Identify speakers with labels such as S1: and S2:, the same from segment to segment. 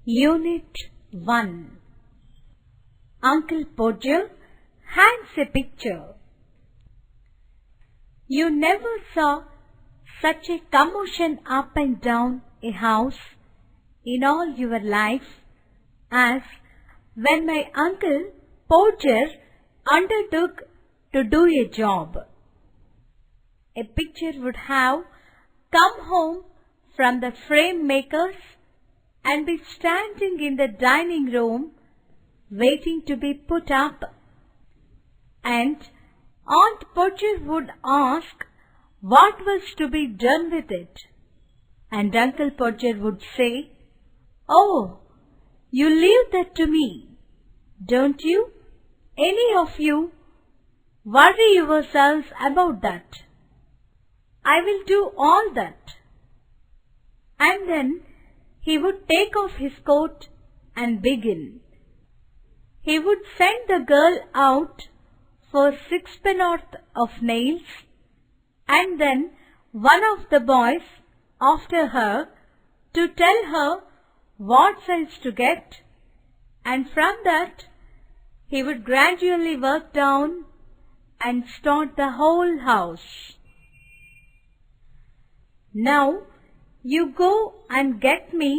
S1: Unit 1. Uncle Podger hangs a picture. You never saw such a commotion up and down a house in all your life as when my Uncle Podger undertook to do a job. A picture would have come home from the frame makers and be standing in the dining room waiting to be put up, and Aunt Podger would ask what was to be done with it, and Uncle Podger would say, "Oh, you leave that to me, don't you? Any of you worry yourselves about that. I will do all that." And then he would take off his coat and begin. He would send the girl out for 6 pence of nails, and then one of the boys after her to tell her what size to get, and from that he would gradually work down and start the whole house. "Now you go and get me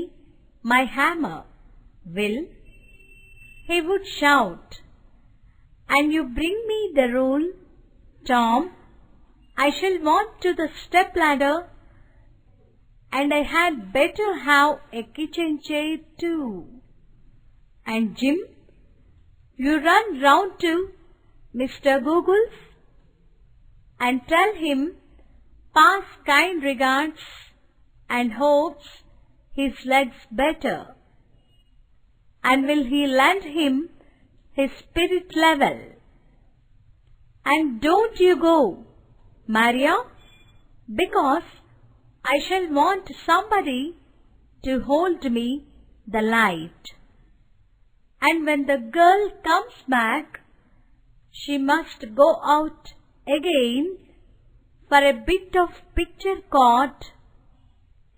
S1: my hammer, Will," he would shout, "and you bring me the rule, Tom. I shall want to the step ladder, and I had better have a kitchen chair too. And Jim, you run round to Mr. Google's and tell him pass kind regards and hopes his leg's better, and will he lend him his spirit level. And don't you go, Maria, because I shall want somebody to hold me the light. And when the girl comes back, she must go out again for a bit of picture card.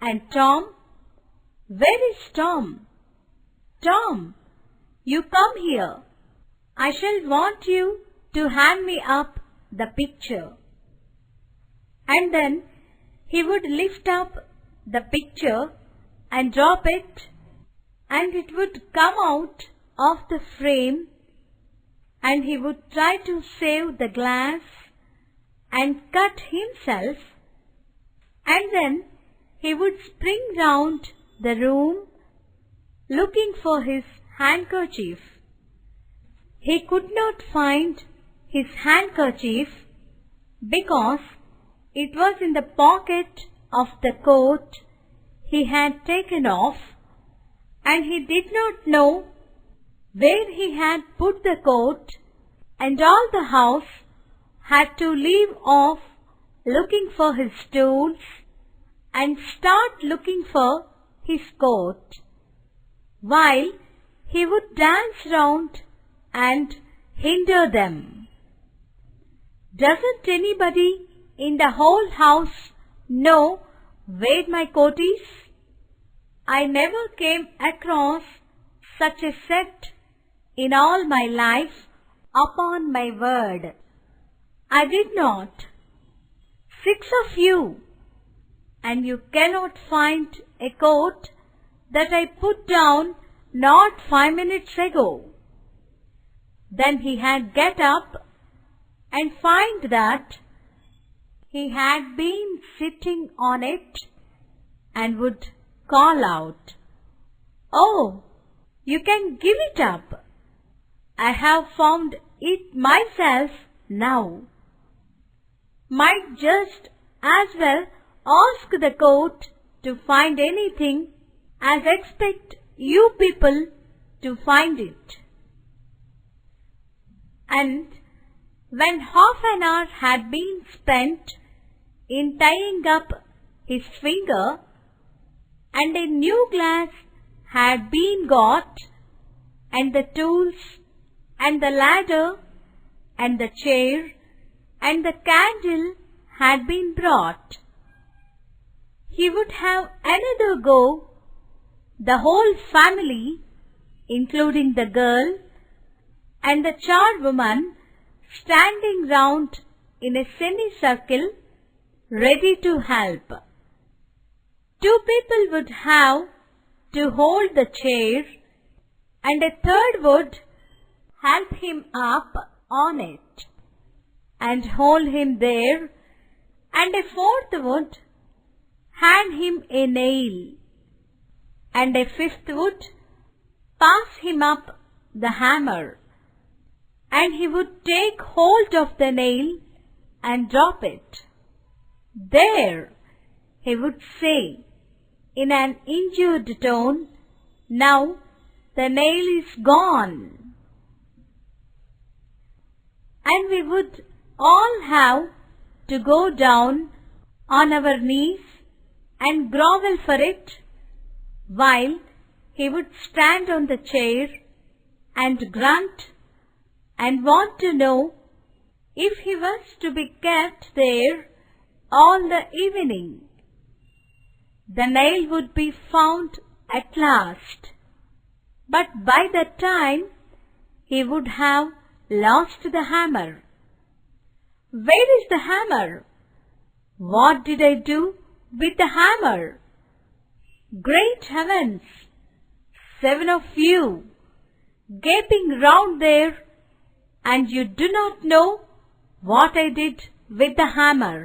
S1: And Tom, where is Tom? Tom, you come here. I shall want you to hand me up the picture." And then he would lift up the picture and drop it, and it would come out of the frame, and he would try to save the glass and cut himself, and then he would spring round the room looking for his handkerchief. He could not find his handkerchief because it was in the pocket of the coat he had taken off, and he did not know where he had put the coat, and all the house had to leave off looking for his tools and start looking for his coat, while he would dance round and hinder them. "Doesn't anybody in the whole house know where my coat is? I never came across such a set in all my life, upon my word. I did not. 6 of you, and you cannot find a coat that I put down not 5 minutes ago." Then he had get up and find that he had been sitting on it, and would call out, "Oh, you can give it up. I have found it myself now. Might just as well ask the coat to find anything as expect you people to find it." And when half an hour had been spent in tying up his finger, and a new glass had been got, and the tools, and the ladder, and the chair, and the candle had been brought, he would have another go the whole family, including the girl and the charwoman, standing round in a semicircle, ready to help. Two people would have to hold the chair, and a third would help him up on it and hold him there, and a fourth would hand him a nail, and a fifth would pass him up the hammer, and he would take hold of the nail and drop it. There, he would say in an injured tone, "Now the nail is gone." And we would all have to go down on our knees and grovel for it, while he would stand on the chair and grunt and want to know if he was to be kept there all the evening. The nail would be found at last, but by that time he would have lost the hammer. "Where is the hammer? What did I do with the hammer? Great heavens! 7 of you gaping round there, and you do not know what I did with the hammer."